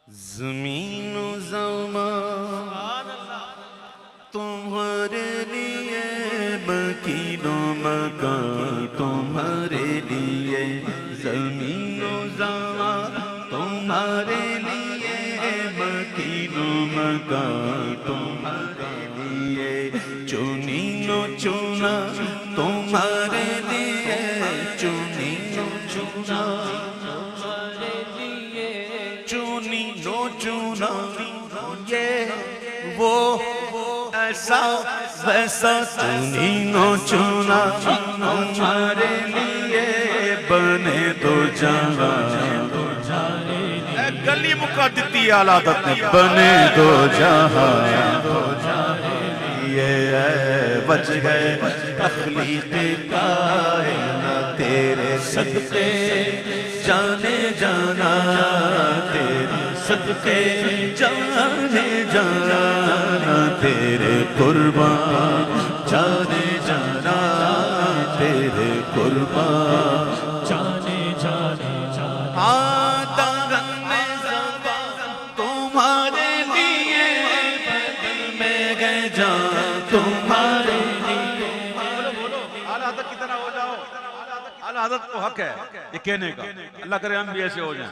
ज़मीन ज़मान तुम्हारे लिए, मकीनो मकान तुम्हारे लिए, ज़मीन ज़मान तुम्हारे लिए, मकीनो मकान तुम्हारे लिए, चुनी नो चुना तुम्हारे लिए, चुनी नो चुना चुनी नो चुना, ये वो ऐसा वैसा चुनी नो चुना तुम्हारे लिए, बने तो जाना गली मुका दी आलादत ने, बने दो जहां ये बच गए तख्लीक कायनात तेरे सदके, जाने जाना तेरे सदके, जाने जाना तेरे कुर्बान, जाने जाना तेरे कुर्बान, जाने जाने जाना दागन में ज़बान तुम्हारे लिए, बदल में गए जान तुम्हारे लिए। बोलो बोलो आला हज़रत की तरह हो जाओ। आला हज़रत को हक है ये कहने का, अल्लाह करे हम भी ऐसे हो जाएं।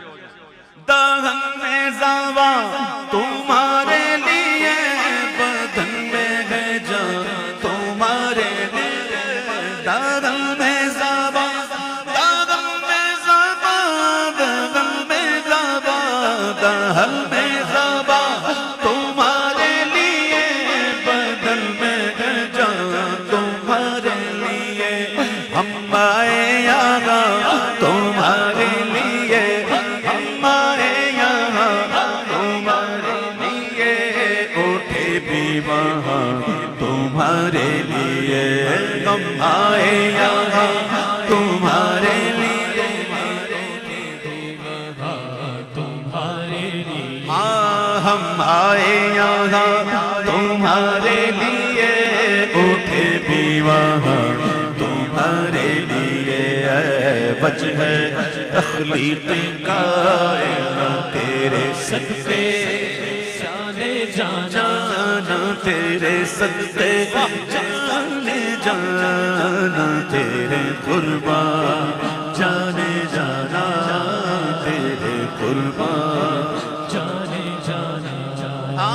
दागन में ज़बान तुम्हारे लिए, बदन में गए जान तुम्हारे लिए, दागन में ज़बान, दागन में ज़बान, दागन में ज़बान, दागन में ज़बान तुम्हारे लिए, बदन में गए जान तुम्हारे लिए, हम आए यहाँ तुम्हारे लिए, हम आए यहाँ तुम्हारे लिए, उठे भी वहाँ तुम्हारे लिए, हम आए यहाँ तुम्हारे लिए, तुम्हारे लिए, हाँ हम आए यहाँ तुम्हारे लिए, उठे भी वहाँ तुम्हारे लिए, बच है तख्लीक कायनात तेरे सदके, जाने जाना तेरे सदके, जाने जाना तेरे कुर्बान, जाने जाना तेरे कुर्बान, जाने जाना जाना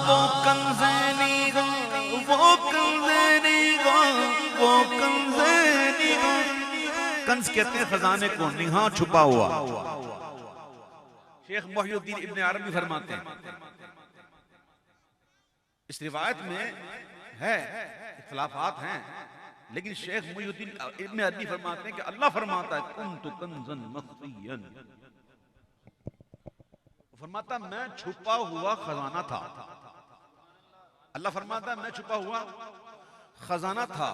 वो कंज़ेनी गो, वो कंज़ेनी गो, वो कंज़ेनी गो। कंज़ कहते हैं खजाने को, निहा छुपा हुआ। शेख मुहियुद्दीन इब्न अरबी फरमाते हैं, इस रिवायत में है इख्तिलाफात हैं, लेकिन शेख मुहियुद्दीन इब्न अरबी फरमाते हैं कि अल्लाह फरमाता है कुन्तु कंज़न मख़फ़ियन, फरमाता मैं छुपा हुआ खजाना था। अल्लाह फरमाता है मैं छुपा हुआ खजाना था,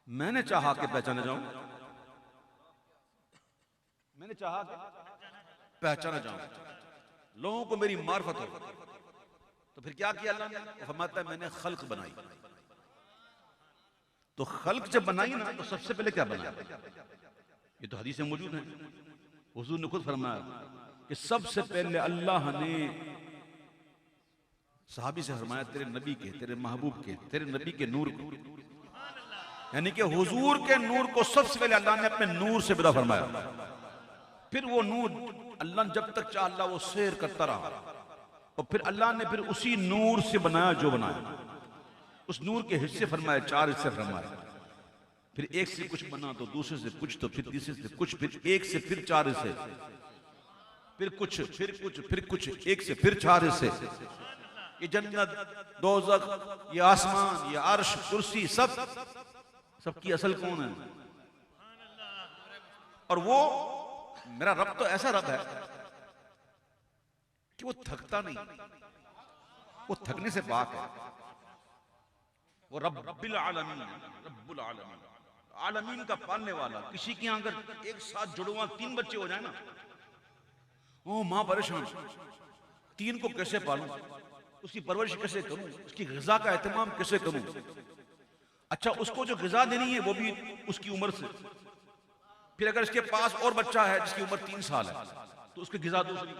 मैंने चाहा कि पहचाना जाऊं, मैंने चाहा कि पहचाना जाऊं, लोगों को मेरी मार्फत हो। तो फिर क्या किया अल्लाह ने? फरमाता है मैंने खल्क बनाई। तो खल्क जब बनाई ना, तो सबसे पहले क्या बनाया? ये तो हदीस में मौजूद है, हुजूर ने खुद फरमाया कि सबसे पहले अल्लाह ने सहाबी से फरमाया तेरे नबी के, तेरे महबूब के, तेरे नबी के नूर को, यानी कि हुजूर के नूर को सबसे पहले अल्लाह ने अपने नूर से विदा फरमाया। फिर वो नूर अल्लाह ने जब तक चाहा अल्लाह वो सैर करता रहा, और फिर अल्लाह ने फिर उसी नूर से बनाया जो बनाया। उस नूर के हिस्से फरमाए, 4 हिस्से फरमाए। फिर एक से कुछ बना तो दूसरे से कुछ, तो फिर तीसरे से कुछ, फिर एक से फिर 4 हिस्से, फिर कुछ, फिर कुछ, फिर कुछ, एक से फिर 4 हिस्से। ये जन्नत, दोज़ख, ये आसमान, ये अर्श, कुर्सी, सबकी असल कौन है? और वो मेरा रब तो ऐसा रब है कि वो थकता नहीं, वो थकने से पाक है। वो रब्बिल आलमीन, रब्बुल आलमीन, आलमीन का पालने वाला। किसी के यहाँ अगर एक साथ जुड़वा 3 बच्चे हो जाए ना, ओ माँ परेशान, 3 को कैसे पालूं, उसकी परवरिश कैसे करूं, उसकी ग़िज़ा का एहतमाम कैसे करूं। अच्छा, उसको जो ग़िज़ा देनी है वो भी उसकी उम्र से, फिर अगर इसके पास और बच्चा है जिसकी उम्र 3 साल है तो उसकी ग़िज़ा दूसरी,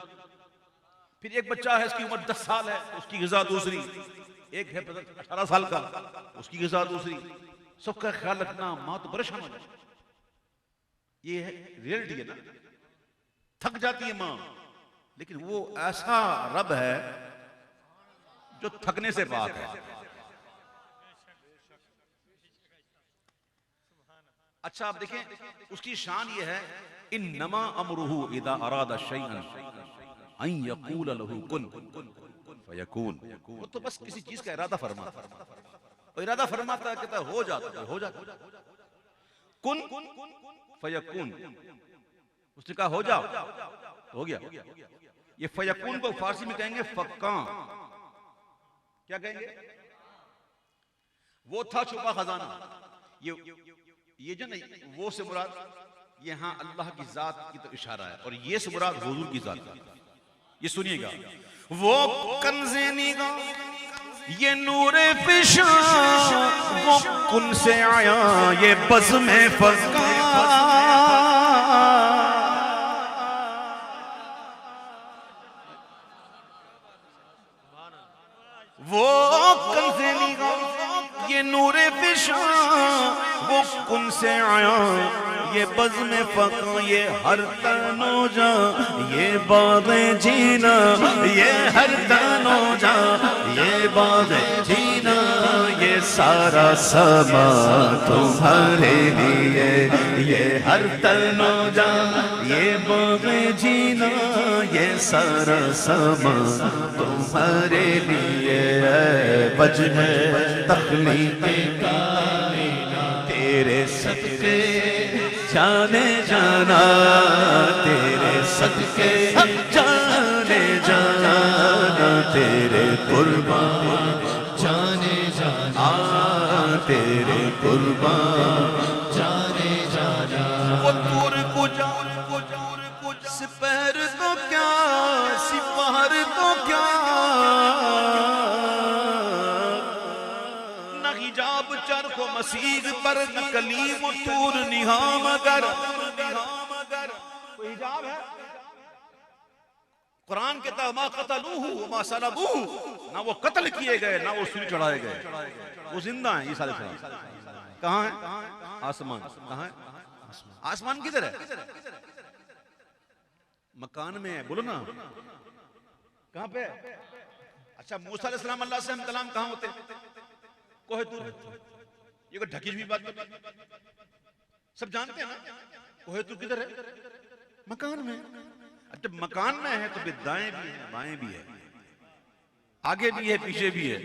फिर एक बच्चा है, इसकी उम्र 10 साल है, उसकी ग़िज़ा दूसरी। एक है 18 साल का, उसकी ग़िज़ा दूसरी। सबका ख्याल रखना, माँ तो परेशान हो जाती। ये है रियलिटी है ना, थक जाती है माँ। लेकिन वो ऐसा रब है जो थकने से पाक है। अच्छा आप देखें, उसकी शान ये है, इन्नमा अमरुहु इदा अरादा शैअन अन यक़ूल लहू कुन फयकून। वो तो बस किसी चीज का इरादा फरमाता है, और इरादा फरमाता है, कहता है हो जाता है, हो जाता है, कुन फयकून। उसने कहा हो जाओ, हो गया। ये फयकून को फारसी में कहेंगे फक्का। क्या कहेंगे? वो था छुपा खजाना। ये जो नहीं, वो से मुराद यहां अल्लाह की जात की तो इशारा है, और ये से मुराद हुजूर की जात। ये सुनिएगा, वो कंज़े निगाह, ये नूरे फिशा, वो कुन से आया, ये बज़ में फक्का। वो कंज़े निगाह, ये नूरे फिशा, वो कुन से आया, ये बज़ में फक्का। ये हर तनोजा, ये बाग़े जीना, ये हर तनोजा, ये बाग़े जीना, ये सारा समा तुम्हारे लिए। ये हर तनोजा, ये बाग़े जीना, ये सारा समा तुम्हारे लिए। वजह तख़लीक़ तेरे सदके जाने जाना, तेरे सदके जाने जाना, तेरे कुर्बान जाने जाना, तेरे कुर्बान जाने जाना। वो दूर गुजार सिपहर तो क्या, सिपहर तो क्या, न हिजाब चरखो मसीह पर, न कलीम तूर निहा मगर। कोई हिजाब है? कुरान कहता है मा क़तलूहु मा सलबूहु, ना वो कत्ल किए गए, ना वो सूली चढ़ाए गए, वो जिंदा हैं। ईसा अलैहिस्सलाम कहाँ है? आसमान। कहाँ है? आसमान किधर है? मकान में है। बोलो ना कहाँ पे है? अच्छा मूसा अलैहिस्सलाम अल्लाह से हम कलाम कहाँ होते? कोहे तूर। ये कोई ढकी हुई बात तो सब जानते हैं ना। कोहे तूर किधर है? मकान में। अच्छा मकान में है तो दाएं भी है, बाएं भी है, आगे भी है, पीछे भी है,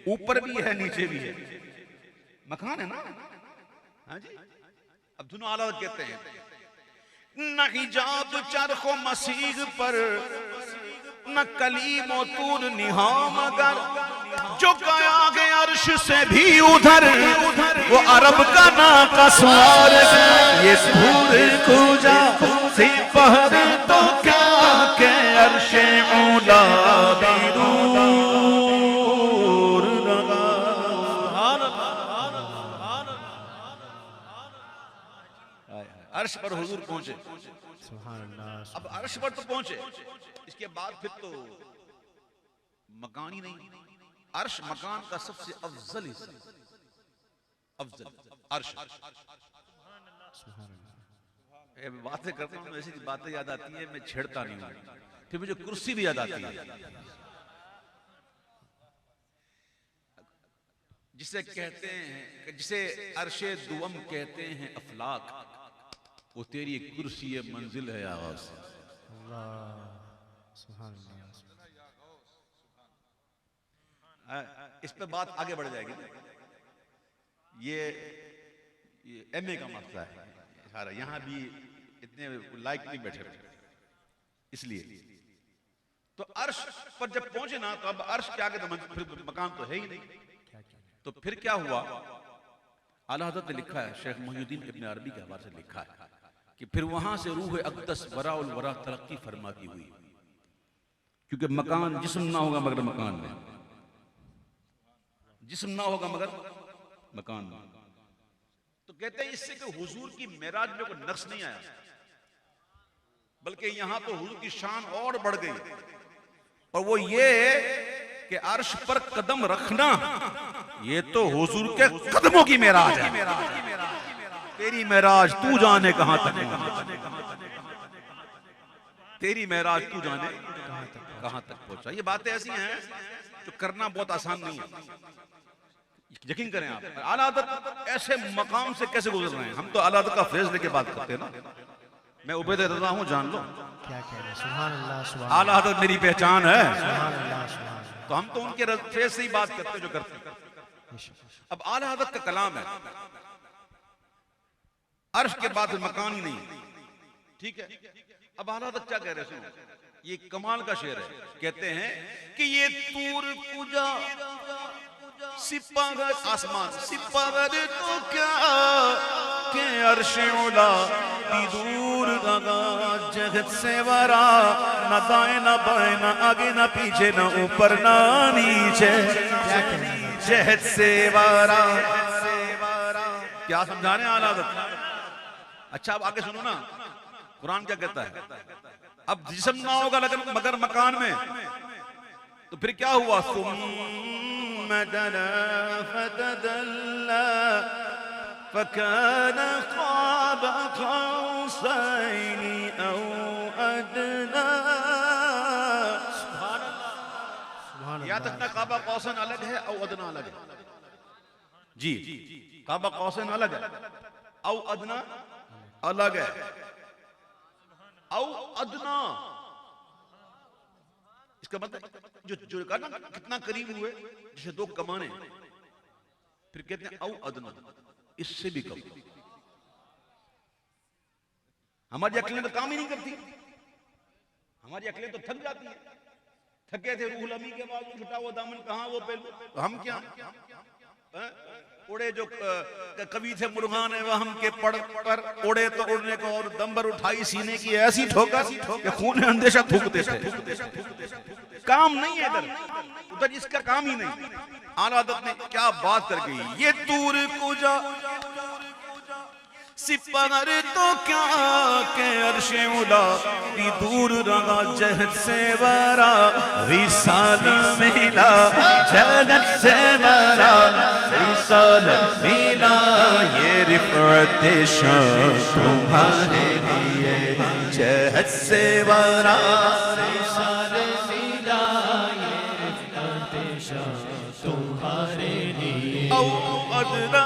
ऊपर भी है, नीचे भी है। मकान है ना। हाँ जी। अब दोनों आला कहते हैं न हिजाब चरखो मसीह पर, न कलीमो तूर निहा मगर। जो गया के अर्श से भी उधर, वो अरब का नाका सवार। ये धूल कुजा सिपहर तो क्या के अर्शे ऊला भी दूर लगा। अर्श पर हुजूर पहुंचे। अब अर्श पर तो पहुंचे, इसके बाद फिर तो मकान ही नहीं। अर्श मकान का सबसे अफजल हिस्सा, अफजल अर्श। बातें करता हूँ ऐसी बातें याद आती है, मैं छेड़ता नहीं हूँ। फिर मुझे कुर्सी भी याद आती है, जिसे कहते हैं, जिसे अर्शे दुअम कहते हैं अफलाक, वो तेरी कुर्सी मंजिल है आवाज। इस पे बात आगे बढ़ जाएगी। ये एमए का मसला है सारा, यहां भी इतने लायक नहीं बैठे, इसलिए तो अर्श पर जब पहुंचे ना, तो अब अर्श के आगे तो फिर मकान तो है ही नहीं। तो फिर क्या हुआ? आला हज़रत ने लिखा है, शेख मोहिउद्दीन इब्न अरबी के हवाले से लिखा है कि फिर वहां से रूह अक़दस वराउल वरा तरक्की फरमाती हुई, क्योंकि मकान जिस्म ना होगा मगर मकान में, जिस्म ना होगा मगर मकान में। तो कहते हैं इससे कि हुजूर की मेराज में कोई नक्स नहीं आया, बल्कि यहां तो हुजूर की शान और बढ़ गई। और वो ये कि अर्श पर कदम रखना ये तो हुजूर के कदमों की मेराज है। तेरी मेराज तू जाने कहां तक, तेरी मेराज तू जाने कहां तक पहुंचा। ये बातें ऐसी हैं जो करना बहुत आसान नहीं है, यकीन करें आप। आला हज़रत ऐसे मकाम से कैसे गुजर रहे हैं। हम तो आला हज़रत का फेज लेके बात करते हैं ना। मैं उबैद रज़ा हूं, जान लो। क्या कह रहे हैं, सुभान अल्लाह, सुभान आला हज़रत मेरी पहचान है, सुभान अल्लाह, सुभान तो हम तो उनके फेज से ही बात करते जो करते हैं। अब आला हज़रत का कलाम है, अर्श के बाद मकान ही नहीं, ठीक है। अब आला हज़रत क्या कह रहे हैं, ये कमाल का शेर है। कहते हैं कि ये तूर कुजा सिपागर आसमान, सिपागर तो क्या के अर्शे उला दूर लगा जगत से वरा, न दाएं न बाएं न आगे न पीछे न ऊपर न नीचे, जहद से वरा। क्या समझा रहे हैं आला हज़रत? अच्छा अब आगे सुनो ना, कुरान क्या कहता है। अब जिस्म ना होगा मगर मकान में, तो फिर क्या हुआ। सुम्मा दना फतदल्ला फकान क़ाब क़ौसैनि औ अदना। याद रखना, क़ाब क़ौसैन अलग है औ अदना अलग है। जी, क़ाब क़ौसैन अलग है औ अदना अलग है। औ अदना इसका मतलब जो कहा ना कितना करीब हुए, जैसे दो कमाने, फिर कहते हैं औ अदना, इससे भी कम। हमारी अकलें तो काम ही नहीं करती, हमारी अकलें तो थक जाती हैं। थके थे रूहुल अमी के बाद छुटा वो दामन कहां वो पहलू, तो हम क्या उड़े जो कवि थे मुर्गान है वह हम के पड़ पर उड़े तो उड़ने को और दंबर उठाई सीने की ऐसी ठोकर कि खून अंदेशा थूकते थे। काम नहीं है इधर उधर, इसका काम ही नहीं। आला हज़रत ने क्या बात कर गई। ये तूर कुजा सिपागर तो क्या के अर्शे उला दी दूर रहा जहद से वरा, विसाल मिला जन्नत से वरा, विसाल मिला ये रिफ़अत शान तुम्हारे लिए जहद से वरा, विसाल मिला ये रिफ़अत शान तुम्हारे लिए औ अदना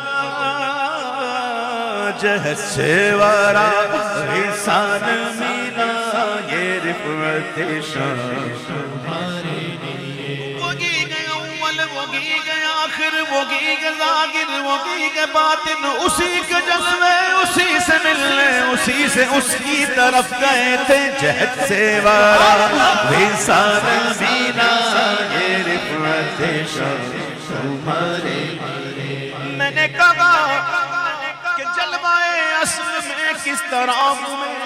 जहद से वरा, विसाल मिला ये रिफ़अत शान तुम्हारे लिए। वोगी गया अव्वल, वोगी गया आखिर, वोगी के ज़ाहिर, वोगी के बातिन, उसी के जलवे उसी से मिलने उसी से उसकी तरफ गए थे। जहद से वरा, विसाल मिला ये रिफ़अत शान तुम्हारे लिए। मैंने कहा कि जलवाए असल में किस तरह में,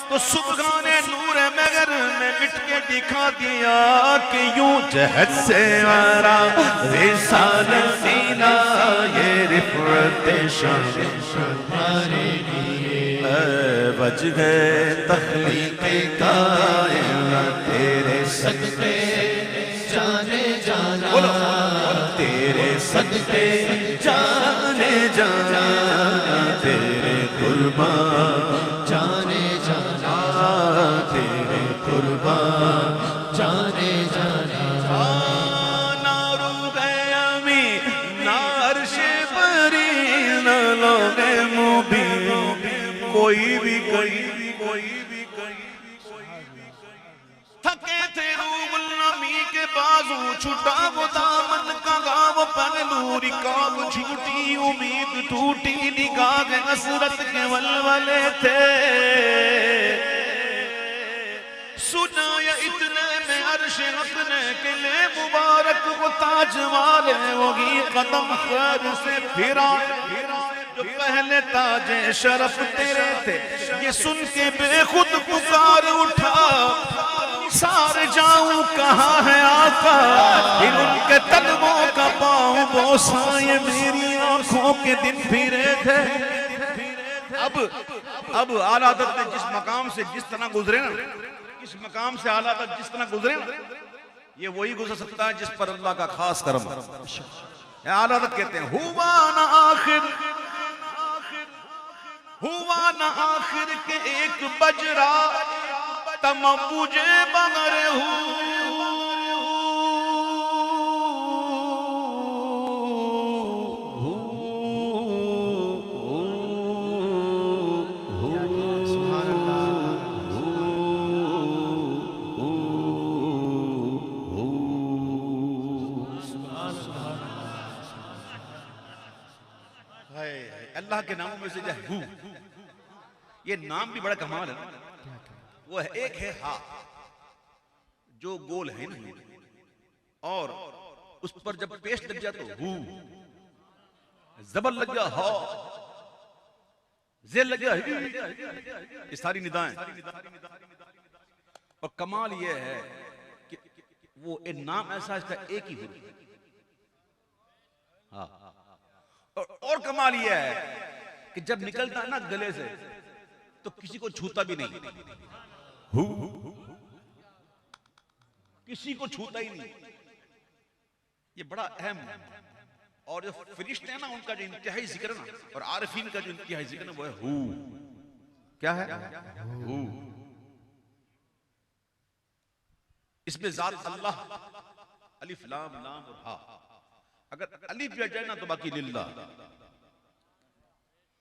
तो सुबहाने नूर मगर ने मिट के दिखा दिया कि यूं जहद से वरा, विसाल मिला ये रिफ़अत शान तुम्हारे लिए। वजह तख़लीक़ कायनात तेरे सदक़े जाने जाना, तेरे सदक़े जाने जाना, तेरे कुर्बान जाने जाना, तेरे कुर्बान जाने जाना। ना रूहे अमी ना अर्शे परी ना लोगे मुबीन, कोई भी थके थे रूहुल अमी के बाजू, छुटा वो दामन का गाव पहलू, रिकाब झूठी उम्मीद टूटी, निगाह हसरत के वलवले थे। सुनाया इतने में अर्श अपने के लिए मुबारक वो ताज वाले, वही कदम खैर से फिरा जो पहले ताजे शरफ तेरे थे। ये सुन के बेखुद पुकार उठा, सार जाऊं कहाँ है आका, इन उनके तलवों का पाऊं बोसा, ये मेरी आंखों के दिन फिरे थे। अब आला हज़रत ने जिस मकाम से जिस तरह गुजरे ना, इस मकाम से आला हज़रत जिस तरह गुजरे ना, ये वही गुजर सकता है जिस पर अल्लाह का खास करम। आला कहते हैं हुआ ना आखिर, हुआ ना आखिर के एक बजरा तम बुझे बगर अल्लाह के नामों में से जो हू, ये नाम भी बड़ा कमाल है। वो है, एक है हा जो गोल है ना, और उस पर जब पेश लग जाए तो हू, जबर लग गया हा, जेल लग गया, ये सारी निदाएं। और कमाल ये है कि वो एक नाम ऐसा इसका एक ही हुर्फ। हाँ, और कमाल यह है कि जब निकलता है ना गले से तो किसी को छूता भी नहीं, किसी को छूता ही नहीं। ये बड़ा अहम है। और जो फरिश्ते हैं ना उनका जो इंतहाई जिक्र ना, और आरिफीन का जो इंतहाई जिक्र ना, वो है हू। क्या है? हू। इसमें जात अल्लाह, अलिफ लाम लाम और हा। अगर अलिफ भी हट जाए ना तो बाकी लिल्लाह,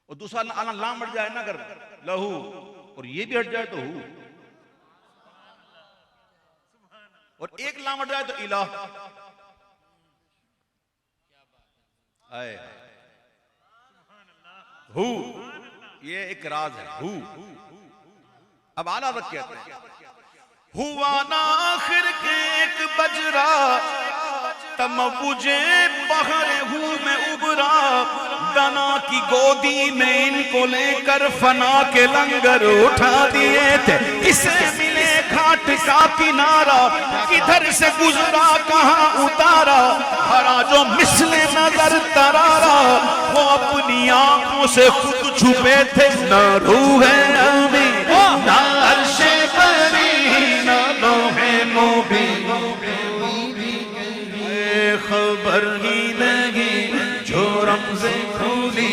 और दूसरा आना लाम हट जाए ना अगर लहू, और ये भी हट जाए तो हू, और एक लाम हट जाए तो इलाह। आए हू, ये एक राज है हू। अब आला वक्त कहते हैं हुआ ना आखिर के एक बजरा तम बुझे बहर हूँ मैं उबरा, दना की गोदी में इनको लेकर फना के लंगर उठा दिए थे। किसे मिले घाट का किनारा, किधर से गुजरा कहाँ उतारा, हरा जो मिसले नजर तरारा, वो अपनी आंखों से खुद छुपे थे। न रूह अमी न अर्शे बरी न लोहे मोबी, खबर ही नहीं जो रमज़े खुली,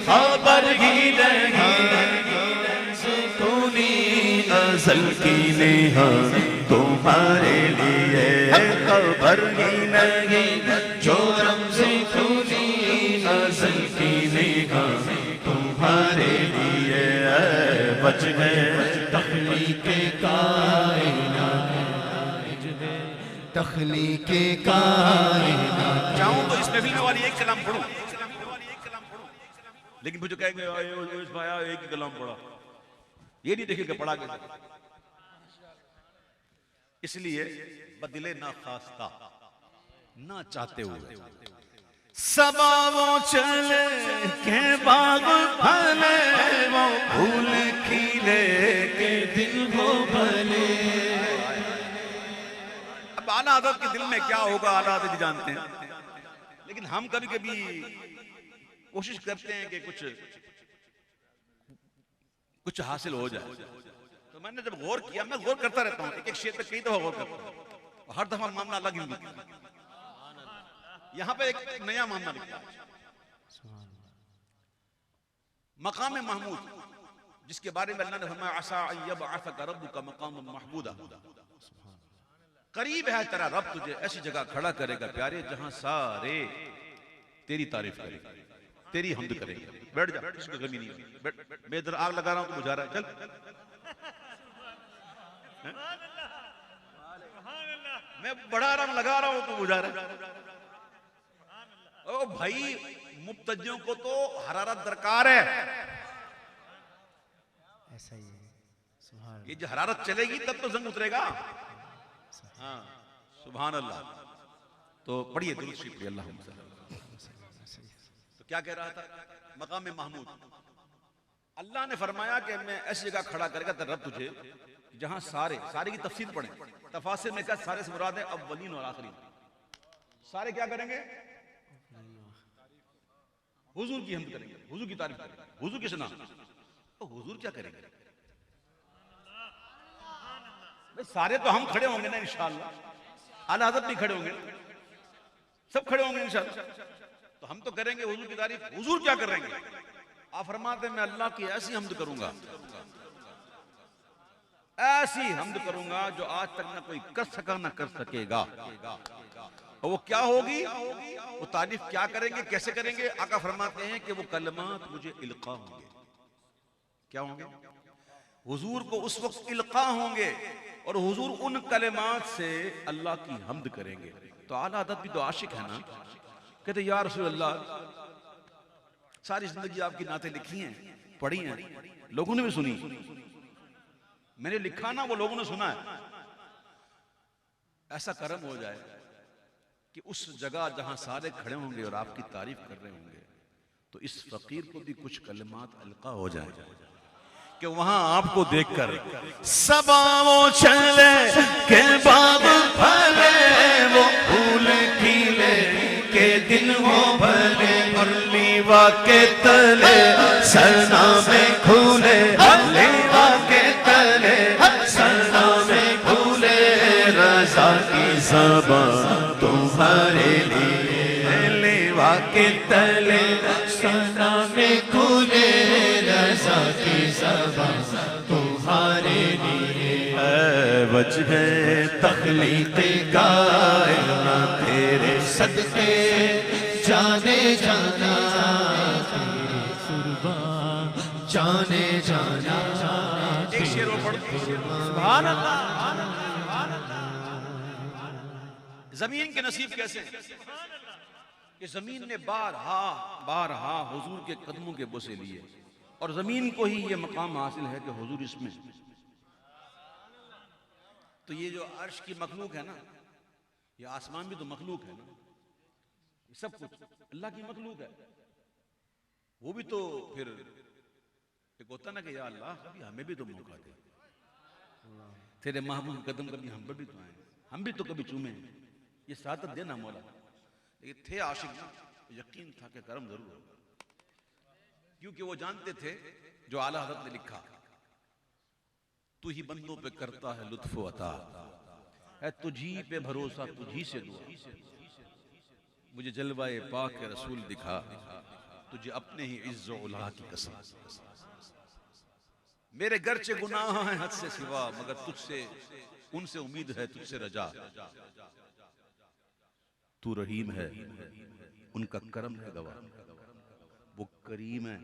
खबर ही नहीं खुली अज़ल की नेहा तुम्हारे लिए, खबर ही नहीं जो रमज़े खुली अज़ल की नेहा तुम्हारे लिए। बच गए तख्लीक़े कायनात, तख्लीक़े कायनात। चाहूं तो इस महफिल में वाली एक कलाम पढ़ूं, लेकिन मुझे कहेंगे एक ही कलाम पढ़ा, ये नहीं देखेंगे पढ़ा के। इसलिए बदले ना खास्ता, ना चाहते हुए सबा वो चले के बाग फले, वो फूल खिले के दिल वो भले। अब आला हज़रत के दिल में क्या होगा आला हज़रत जानते हैं, लेकिन हम कभी कभी कोशिश करते हैं कि कुछ हासिल हो जाए। तो मैंने जब गौर किया, मैं गौर करता रहता हूँ, एक एक शेर पे कई दफा गौर करता हूँ, हर दफा मामला अलग ही निकलता है। यहाँ पे एक नया मामला निकला, मकाम महमूद, जिसके बारे में अल्लाह ने फरमाया असा यबअसका रब्बुका मकामन महमूदा, करीब है तेरा रब तुझे ऐसी जगह खड़ा करेगा प्यारे जहां सारे तेरी तारीफ करेंगे, तेरी हमद करेंगे। बैठ जा, किसी को गमी नहीं होगी। बैठ, मैं इधर आग लगा रहा हूं तो बुझा रहा है, चल। मैं बढ़ा रहा हूं, लगा रहा हूं तो बुझा रहा है। ओ भाई, मुब्तदियों को तो हरारत दरकार है, ऐसा ही है। ये जो हरारत चलेगी तब तो जंग उतरेगा। हाँ, सुभान अल्लाह। तो पढ़िए दुरूद शरीफ पढ़िए, अल्लाह। तो क्या कह रहा था, मकाम महमूद, अल्लाह ने फरमाया कि मैं ऐसी जगह खड़ा करेगा तेरा रब तुझे जहां सारे की तफसील पढ़े। तफासिर में क्या, सारे से मुराद है अव्वलीन और आखिरीन। सारे क्या करेंगे, हुजूर की हमद करेंगे, हुजूर की तारीफ करेंगे। हुजूर किस नाम, तो हुजूर क्या करेंगे? सारे तो हम खड़े होंगे ना इंशाअल्लाह। आला हज़रत नहीं खड़े होंगे, सब खड़े होंगे इंशाअल्लाह। तो हम तो करेंगे हुजूर की तारीफ। हुजूर क्या करेंगे? आप फरमाते हैं मैं अल्लाह की ऐसी हम्द करूंगा, ऐसी हम्द करूंगा जो आज तक ना कोई कर सका ना कर सकेगा। और वो क्या होगी? वो तारीफ क्या करेंगे, कैसे करेंगे? आका फरमाते हैं कि वो कलमात मुझे इल्का होंगे। क्या होंगे? हुजूर को उस वक्त इल्का होंगे और हुजूर उन कलमात से अल्लाह की हम्द करेंगे। तो आला हज़रत भी तो आशिक है ना। कहते या रसूल अल्लाह, सारी जिंदगी आपकी नातें लिखी हैं, पढ़ी हैं, लोगों ने भी सुनी, मैंने लिखा ना, वो लोगों ने सुना है। ऐसा करम हो जाए कि उस जगह जहां सारे खड़े होंगे और आपकी तारीफ कर रहे होंगे, तो इस फकीर को भी कुछ कलमात अलका हो जाए कि वहां आपको देखकर सबाओ चले के बाग फले, वो फूल खिले के दिन वो भले, और लीवा के तले सना में खुले, लीवा के तले सना में खुले, रज़ा की ज़बान तुम्हारे लिए, लीवा के तले सना में खुले, रज़ा की ज़बान तुम्हारे लिए। वजह तख्लीक़ कायनात तेरे सदके जाने जाना, तेरे कुर्बान जाने जाना। एक शेर और पढ़। सुभान अल्लाह। जमीन के नसीब कैसे? कि जमीन ने बारहा बारहा हुजूर के कदमों के बोसे लिए, और जमीन को ही ये मकाम हासिल है कि हुजूर इसमें। तो ये जो अर्श की मखलूक है ना, ये आसमान भी तो मखलूक है ना, ये सब कुछ अल्लाह की मखलूक है। वो भी तो फिर एक होता ना कि या अल्लाह कभी हमें भी तो मौका दे, तेरे महबूब कदम कभी हम पर भी तो आए, हम भी तो कभी चूमे, ये सादत देना मौला। ये थे आशिक ना, यकीन था कि करम जरूर होगा, क्योंकि वो जानते थे जो आला हज़रत ने लिखा, तू ही बंदों पे करता है लुत्फ अता, है तुझी पे भरोसा तुझी से दुआ, मुझे जलवाए पाक के रसूल दिखा, तुझे अपने ही इज्जो उला की कसम। मेरे गर्चे गुनाह हैं हद से सिवा, मगर तुझसे उनसे उम्मीद है, तुझसे रजा। तू रहीम है, उनका करम है गवाह, वो करीम है,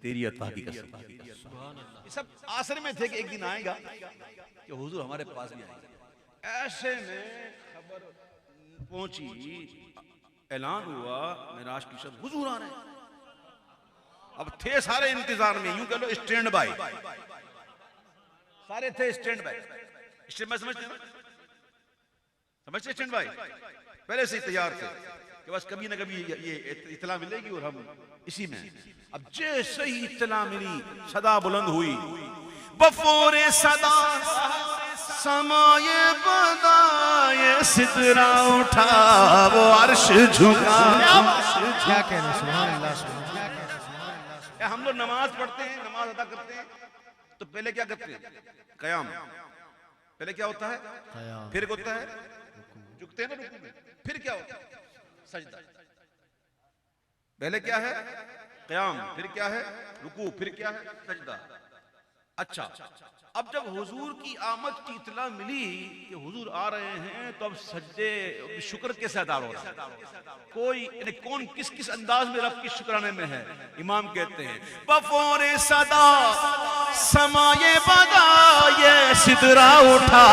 तेरी अता की कसम। ये सब आसर में थे कि एक दिन आएगा कि हुजूर हमारे पास भी आएंगे। ऐसे में खबर पहुंची, ऐलान हुआ मेराज की शब, हुजूर आ रहे हैं। अब थे सारे इंतजार में, यूं कह लो स्टैंड बाय, सारे थे स्टैंड बाय। स्टैंड बाय समझते हैं? समझते स्टैंड बाय? पहले से ही तैयार थे कि बस कभी ना कभी ये इत्तला मिलेगी और हम इसी में। अब जैसे ही इत्तला मिली, सदा बुलंद हुई, बफोरे सदा समाये बदाये, सिदरा उठा वो अर्श झुका। क्या कह रहे? सुभान अल्लाह, सुभान अल्लाह। हम लोग नमाज पढ़ते हैं, नमाज अदा करते हैं, तो पहले क्या करते हैं? कयाम। पहले क्या होता है? कयाम। फिर होता है झुकते हैं ना रुकू में, फिर क्या होता है? सजदा। पहले क्या है? कयाम, फिर क्या है? रुकू, फिर क्या है? सजदा। अच्छा, अब जब हुजूर की आमद की इत्तला मिली कि हुजूर आ रहे हैं, तो अब सजदे शुक्र कैसे अदा हो रहा है? कोई कौन किस किस अंदाज में रब की शुक्राने में है? इमाम कहते हैं बफोरे सदा समाये बदाये, सिदरा उठा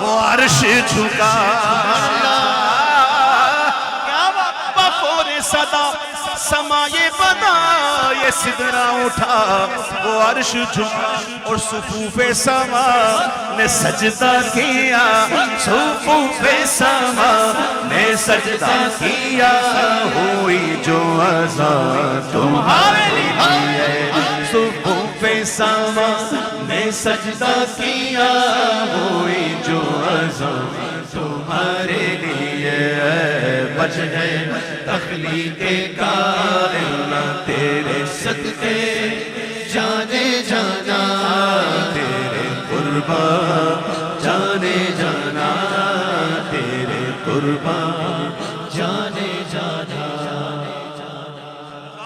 वो अर्श झुका। बफोरे सदा समाये बदाये, सिदरा उठा वो अर्श झुका, और सुफूफे समा ने सजदा किया, सुफूफे समा ने सजदा किया, हुई जो अज़ान तुम्हारे लिए, सुफूफे समा ने सजदा किया, हुई जो अज़ान तुम्हारे लिए। वजह तख्लीक़े कायनात तेरे सदके जाने जाना, तेरे कुर्बान जाने जाना, कुर्बान